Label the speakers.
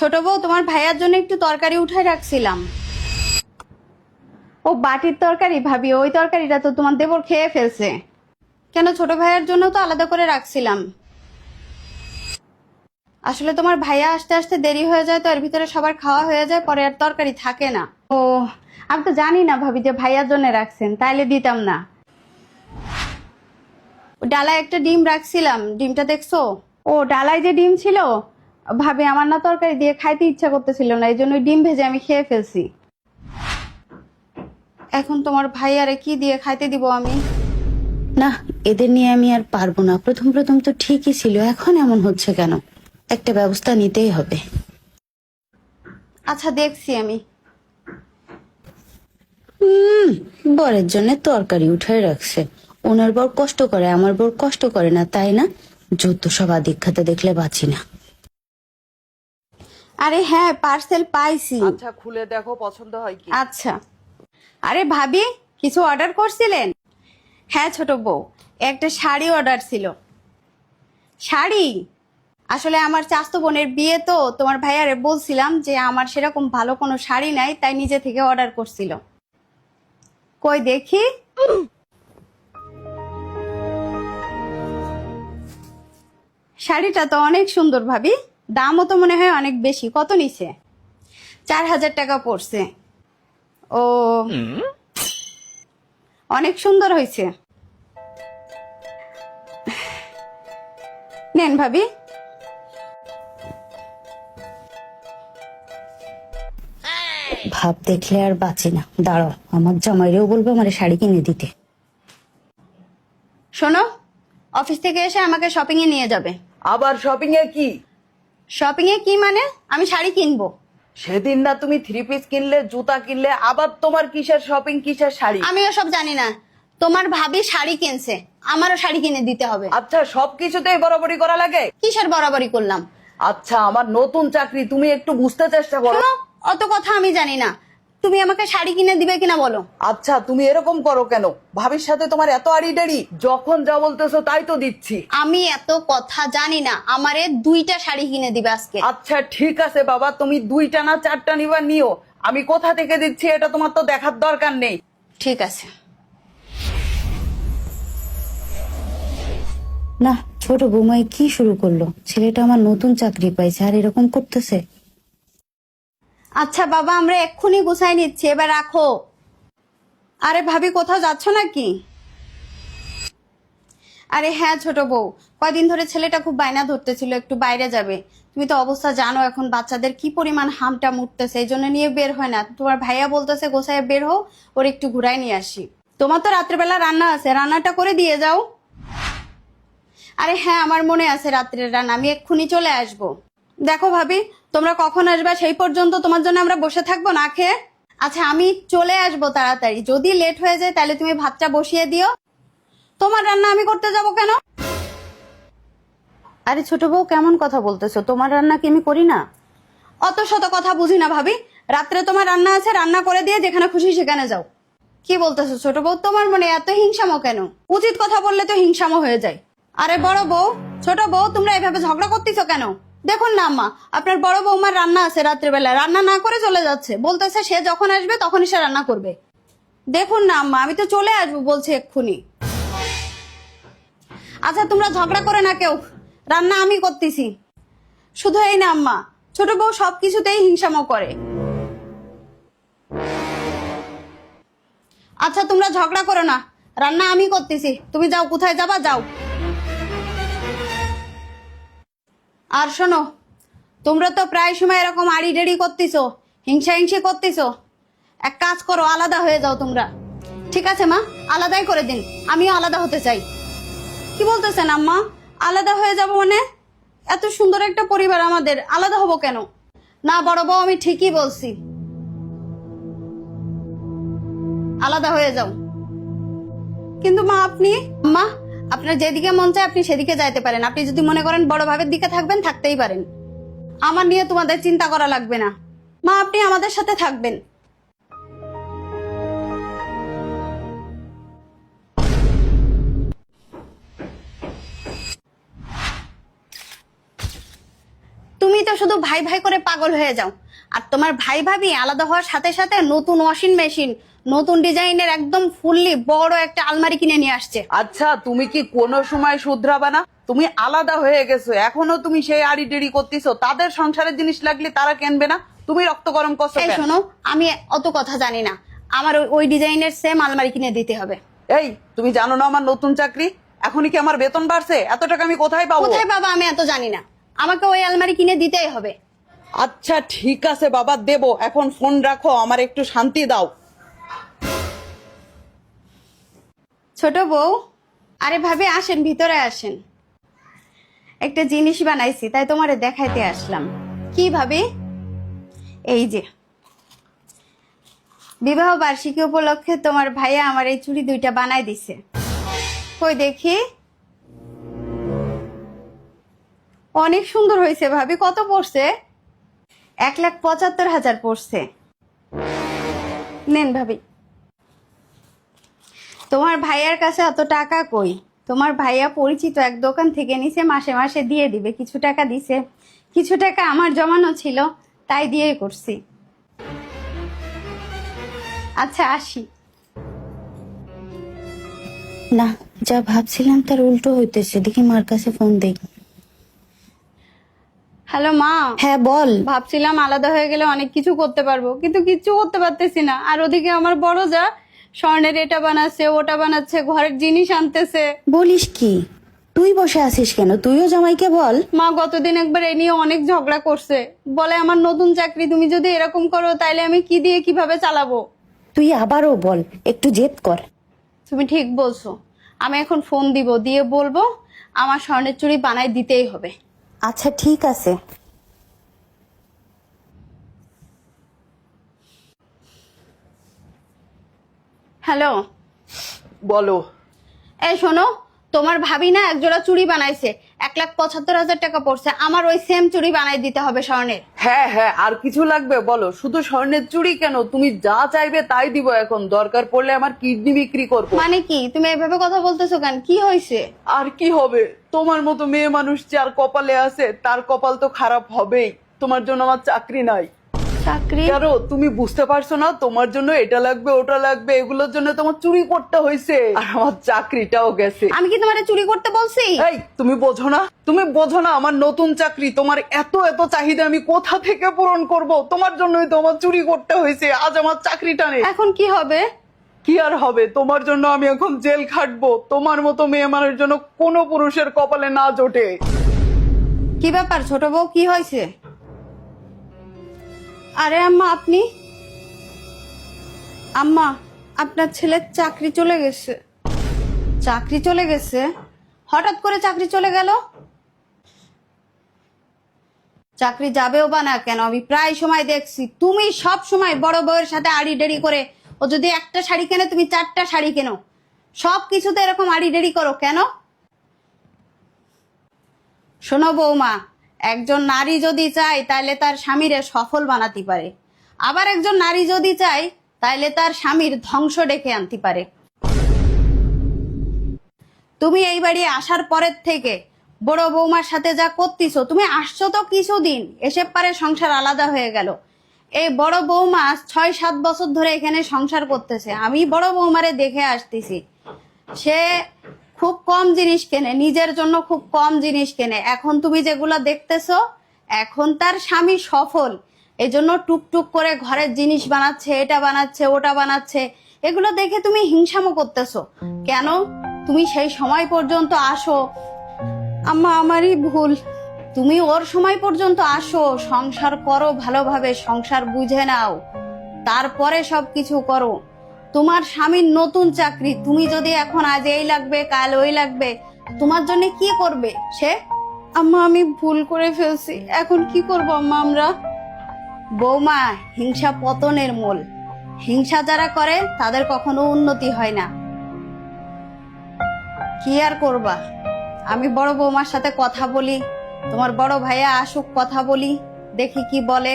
Speaker 1: ছোট বউ, তোমার ভাইয়ার জন্য একটু তরকারি উঠাই রাখছিলাম। ও বাটির তরকারি ভাবি, ওই তরকারিটা তো তোমার দেবর খেয়ে ফেলছে। কেন, ছোট ভাইয়ার জন্য তো আলাদা করে রাখছিলাম। আসলে তোমার ভাইয়া আসতে আসতে দেরি হয়ে যায়, তো এর ভিতরে সবার খাওয়া হয়ে যায়, পরে আর তরকারি থাকে না। ও, আমি তো জানি না ভাবি যে ভাইয়ার জন্য রাখছেন, তাইলে দিতাম না। ডালায় একটা ডিম রাখছিলাম, ডিমটা দেখছো? ও, ডালায় যে ডিম ছিল ভাবি, আমার না তরকারি দিয়ে খাইতে ইচ্ছা করতেছিল না, এই জন্য ডিম ভেজে আমি খেয়ে ফেলছি। এখন তোমার ভাইয়ারে কি দিয়ে খাইতে দিব আমি?
Speaker 2: না, এদের নিয়ে আমি আর পারবো না। প্রথম প্রথম তো ঠিকই ছিল, এখন এমন হচ্ছে কেন? একটা ব্যবস্থা নিতেই হবে।
Speaker 1: আচ্ছা, দেখছি আমি।
Speaker 2: বরের জন্য তরকারি উঠায় রাখছে। ওনার বর কষ্ট করে, আমার বর কষ্ট করে না, তাই না? যত সব আদিক্ষাতে দেখলে বাঁচি না।
Speaker 1: আরে হ্যাঁ, পার্সেল পাইছি।
Speaker 3: আচ্ছা, খুলে দেখো পছন্দ হয় কি।
Speaker 1: আচ্ছা। আরে ভাবি, কিছু অর্ডার করছিলেন? হ্যাঁ ছোট বউ, একটা শাড়ি অর্ডার ছিল। শাড়ি? আসলে আমার চাচাতো বোনের বিয়ে, তো তোমার ভাইয়ারে বলছিলাম যে আমার সেরকম ভালো কোনো শাড়ি নাই, তাই নিজে থেকে অর্ডার করছিল। কই দেখি। শাড়িটা তো অনেক সুন্দর ভাবি, দামও তো মনে হয় অনেক বেশি। কত নিছে? 4000 টাকা পড়ছে। ও, অনেক সুন্দর হয়েছে। নেন ভাবি।
Speaker 2: ভাব দেখলে আর বাঁচি না। দাঁড়াও, আমার জামাইরেও বলবো আমার শাড়ি কিনে দিতে।
Speaker 1: শোনো, অফিস থেকে এসে আমাকে শপিং এ নিয়ে যাবে।
Speaker 3: আবার শপিং এ কি?
Speaker 1: শপিং এ কি মানে? আমি শাড়ি কিনবো।
Speaker 3: সেদিন না তুমি 3 পিস কিনলে, জুতা কিনলে, আবার তোমার কিসের শপিং, কিসের শাড়ি?
Speaker 1: আমি ওসব জানি না। তোমার ভাবি শাড়ি কিনছে, আমারও শাড়ি কিনে দিতে হবে।
Speaker 3: আচ্ছা, সবকিছুতেই বরাবরি করা লাগে?
Speaker 1: কিসের বরাবরি করলাম?
Speaker 3: আচ্ছা, আমার নতুন চাকরি, তুমি একটু বুঝতে চেষ্টা করো।
Speaker 1: শোনো, অত কথা আমি জানি না। তুমি আমাকে শাড়ি কিনে দিবে কিনা বলো।
Speaker 3: আচ্ছা, তুমি এরকম করো কেন? ভাবির সাথে তোমার এত আড়িডাড়ি? যখন যা বলতেছো তাই তো দিচ্ছি।
Speaker 1: আমি এত কথা জানি না, আমারে 2টা শাড়ি কিনে দিবে আজকে।
Speaker 3: আচ্ছা ঠিক আছে বাবা, তুমি 2টা না 4টা নিবা নিও, আমি কোথা থেকে দিচ্ছি এটা তোমার তো দেখার দরকার নেই।
Speaker 1: ঠিক আছে।
Speaker 2: না, ছোট বৌমাই কি শুরু করলো? ছেলেটা আমার নতুন চাকরি পাইছে আর এরকম করতেছে।
Speaker 1: আচ্ছা বাবা, আমরা এক্ষুনি গুছাই নিচ্ছি, এবার রাখো। আরে ভাবি, কোথাও যাচ্ছ নাকি? আরে হ্যাঁ ছোট বউ, কয়দিন ধরে ছেলেটা খুব বায়না ধরতেছিল একটু বাইরে যাবে। তুমি তো অবস্থা জানো, এখন বাচ্চাদের কি পরিমাণ হামটা মুটতেছে, এই জন্য নিয়ে বের হয় না। তোমার ভাইয়া বলতেছে গোছায় বের হও, ওর একটু ঘুরাই নিয়ে আসি। তোমার তো রাত্রেবেলা রান্না আছে, রান্নাটা করে দিয়ে যাও। আরে হ্যাঁ, আমার মনে আছে রাত্রের রান্না, আমি এক্ষুনি চলে আসবো। দেখো ভাবি, তোমরা কখন আসবে সেই পর্যন্ত তোমার জন্য আমরা বসে থাকবো না খেয়ে? আচ্ছা, আমি চলে আসবো তাড়াতাড়ি। যদি লেট হয়ে যায় তাহলে তুমি ভাতটা বসিয়ে দিও। তোমার রান্না আমি করতে যাব কেন?
Speaker 2: আরে ছোট বউ, কেমন কথা বলতেছো? তোমার রান্না কি আমি করি না?
Speaker 1: অত শত কথা বুঝি না ভাবি। রাত্রে তোমার রান্না আছে, রান্না করে দিয়ে যেখানে খুশি সেখানে যাও। কি বলতেছো ছোট বউ? তোমার মনে এত হিংসামো কেন? উচিত কথা বললে তো হিংসামো হয়ে যায়। আরে বড় বউ, ছোট বউ, তোমরা এভাবে ঝগড়া করতেছো কেন? দেখুন না আম্মা, আপনার বড় বৌমার রান্না আছে, রাত্রেবেলা রান্না না করে চলে যাচ্ছে, বলতেছে সে যখন আসবে তখনই সে রান্না করবে। দেখুন না আম্মা, আমি তো চলে আসবো বলছি এক্ষুনি। আচ্ছা, তোমরা ঝগড়া করে না কেউ, রান্না আমি করতেছি। শুধু এই না আম্মা, ছোট বউ সবকিছুতেই হিংসামো করে। আচ্ছা, তোমরা ঝগড়া করো না, রান্না আমি করতেছি। তুমি যাও, কোথায় যাবা যাও। আর শোনো, তোমরা তো প্রায় সময় এরকম আড়িডেড়ি করতেছো, হিংসা হিংসি করতেছো। এক কাজ করো, আলাদা হয়ে যাও তোমরা। ঠিক আছে মা, আলাদাই করে দিন, আমিও আলাদা হতে চাই। কি বলতেছেন আম্মা? আলাদা হয়ে যাব মানে? এত সুন্দর একটা পরিবার আমাদের, আলাদা হব কেন? না বড় বউ, আমি ঠিকই বলছি, আলাদা হয়ে যাও। কিন্তু মা, মা, আপনার যেদিকে মন চায় আপনি সেদিকে যাইতে পারেন। আপনি যদি মনে করেন বড় ভাবের দিকে থাকবেন, থাকতেই পারেন। আমার নিয়ে তোমাদের চিন্তা করা লাগবে না। মা, আপনি আমাদের সাথে থাকবেন। তুমি তো শুধু ভাই ভাই করে পাগল হয়ে যাও। আর তোমার ভাই ভাবি আলাদা হওয়ার সাথে সাথে নতুন ওয়াশিং মেশিন, নতুন ডিজাইনের একদম ফুললি বড় একটা আলমারি কিনে নিয়ে আসছে।
Speaker 3: আচ্ছা তুমি কি কোনো সময় শুধরাবে না? তুমি আলাদা হয়ে গেছো, এখনো তুমি সেই আড়ি টেড়ি করতেছো। তাদের সংসারের জিনিস লাগলে তারা কেনবে না, তুমি রক্ত গরম করছো
Speaker 1: এই
Speaker 3: কেন?
Speaker 1: শোনো, আমি অত কথা জানি না, আমার ওই ডিজাইনের সেম আলমারি কিনে দিতে হবে।
Speaker 3: এই তুমি জানো না আমার নতুন চাকরি? এখনই কি আমার বেতন বাড়ছে? এত টাকা আমি কোথায় পাবো?
Speaker 1: কোথায় বাবা আমি এত জানি না, আমাকে ওই আলমারি কিনে দিতেই হবে।
Speaker 3: আচ্ছা ঠিক আছে বাবা, দেবো। এখন ফোন রাখো, আমার একটু শান্তি দাও।
Speaker 1: ছোট বউ, আরে ভাবি আসেন, ভিতরে আসেন। একটা জিনিস বানাইছি, তাই তোমারে দেখাইতে আসলাম। কি ভাবি? এই যে বিবাহ বার্ষিকী উপলক্ষে তোমার ভাইয়া আমার এই চুড়ি দুইটা বানাই দিছে। কই দেখি। অনেক সুন্দর হয়েছে ভাবি। কত পড়ছে? 1,75,000 পড়ছে। নেন ভাবি। তোমার ভাইয়ার কাছে এত টাকা কই? তোমার ভাইয়া পরিচিত এক দোকান থেকে নিছে, মাসে মাসে দিয়ে দিবে। কিছু টাকা দিছে, কিছু টাকা আমার জমানো ছিল, তাই দিয়েই করছি। আচ্ছা আসি।
Speaker 2: না, যা ভাবছিলাম তার উল্টো হইতেছে। দেখি মার কাছে ফোন দেই।
Speaker 1: হ্যালো মা।
Speaker 2: হ্যাঁ বল।
Speaker 1: ভাবছিলাম আলাদা হয়ে গেলে অনেক কিছু করতে পারবো, কিন্তু কিচ্ছু করতে পারতেছি না। আর ওদিকে আমার বড় যা স্বর্ণের এটা বানাচ্ছে, ওটা বানাচ্ছে, ঘরের জিনিস আনতেছে।
Speaker 2: বলিস কি? তুই বসে আছিস কেন? তুইও জামাইকে বল।
Speaker 1: মা গতদিন একবার এ নিয়ে অনেক ঝগড়া করছে, বলে আমার নতুন চাকরি, তুমি যদি এরকম করো তাইলে আমি কি দিয়ে কিভাবে চালাবো।
Speaker 2: তুই আবারও বল, একটু জেদ কর।
Speaker 1: তুমি ঠিক বলছো, আমি এখন ফোন দিব, দিয়ে বলবো আমার স্বর্ণের চুড়ি বানাই দিতেই হবে।
Speaker 2: আচ্ছা ঠিক আছে।
Speaker 1: হ্যালো।
Speaker 3: বলো।
Speaker 1: এই শোনো, তোমার ভাবি না একজোড়া চুড়ি বানাইছে, 1,75,000 টাকা পড়ছে। আমার ওই সেম চুড়ি বানাই দিতে হবে স্বর্ণের।
Speaker 3: হ্যাঁ হ্যাঁ, আর কিছু লাগবে বলো। শুধু স্বর্ণের চুড়ি কেন, তুমি যা চাইবে তাই দিব। এখন দরকার পড়লে আমার কিডনি বিক্রি করবো।
Speaker 1: মানে কি? তুমি এভাবে কথা বলতেছো কেন? কি হয়েছে?
Speaker 3: আর কি হবে, তোমার মতো মেয়ে মানুষ যার কপালে আছে তার কপাল তো খারাপ হবেই। তোমার জন্য আমার চাকরি নাই।
Speaker 1: চাকরি?
Speaker 3: কেন তুমি বুঝতে পারছো না? তোমার জন্য এটা লাগবে ওটা লাগবে, এগুলোর জন্য তোমার চুরি করতে হয়েছে, আর আমার চাকরিটাও গেছে।
Speaker 1: আমি কি তোমার চুরি করতে বলছি?
Speaker 3: এই তুমি বোঝো না, তুমি বোঝো না আমার নতুন চাকরি, তোমার এত এত চাহিদা আমি কোথা থেকে পূরণ করব? তোমার জন্যই তো আমার চুরি করতে হয়েছে, আজ আমার চাকরিটা নেই।
Speaker 1: এখন কি হবে?
Speaker 3: কি আর হবে, তোমার জন্য আমি এখন জেল খাটবো। তোমার মতো মেয়ে মানুষের জন্য কোনো পুরুষের কপালে না জোটে।
Speaker 1: কি ব্যাপার ছোট বউ, কি হয়েছে? আরে আম্মা আপনি? আম্মা, আপনার ছেলের চাকরি চলে গেছে। চাকরি চলে গেছে? হঠাৎ করে চাকরি চলে গেল? চাকরি যাবেও বা না কেন, আমি প্রায় সময় দেখছি তুমি সব সময় বড় বউয়ের সাথে আড়ি ডেড়ি করে। ও যদি একটা শাড়ি কেনে তুমি 4টা শাড়ি কেনো, সব কিছুতে এরকম আড়ি ডেড়ি করো কেন? শোনো বৌমা, একজন নারী যদি চায় তাহলে তার স্বামীরে সফল বানাতে পারে, আবার একজন নারী যদি চায় তাহলে তার স্বামীর ধ্বংস ডেকে আনতে পারে। তুমি এই বাড়ি আসার পরের থেকে বড় বৌমার সাথে যা করতেছো, তুমি আসছো তো কিছুদিন, এসে পারে সংসার আলাদা হয়ে গেল। এই বড় বৌমা 6-7 বছর ধরে এখানে সংসার করতেছে, আমি বড় বৌমারে দেখে আসতেছি। সে খুব কম জিনিস কেনে, নিজের জন্য খুব কম জিনিস কেনে। এখন তুমি যেগুলো দেখতেছো, এখন তার স্বামী সফল, এজন্য টুকটুক করে ঘরের জিনিস বানাচ্ছে, এটা বানাচ্ছে ওটা বানাচ্ছে। এগুলো দেখে তুমি হিংসামো করতেছো কেন? তুমি সেই সময় পর্যন্ত আসো। আম্মা আমারই ভুল, তুমি ওর সময় পর্যন্ত আসো, সংসার করো ভালোভাবে, সংসার বুঝে নাও, তারপরে সবকিছু করো। তোমার স্বামীর নতুন চাকরি, তুমি যদি এখন আজ এই লাগবে কাল ওই লাগবে, তোমার জন্য কি করবে সে? আম্মা আমি ভুল করে ফেলছি, এখন কি করব আম্মা আমরা? বৌমা, হিংসা পতনের মূল। হিংসা যারা করে তাদের কখনো উন্নতি হয় না। কি আর করবা, আমি বড় বৌমার সাথে কথা বলি, তোমার বড় ভাইয়া আসুক, কথা বলি, দেখি কি বলে।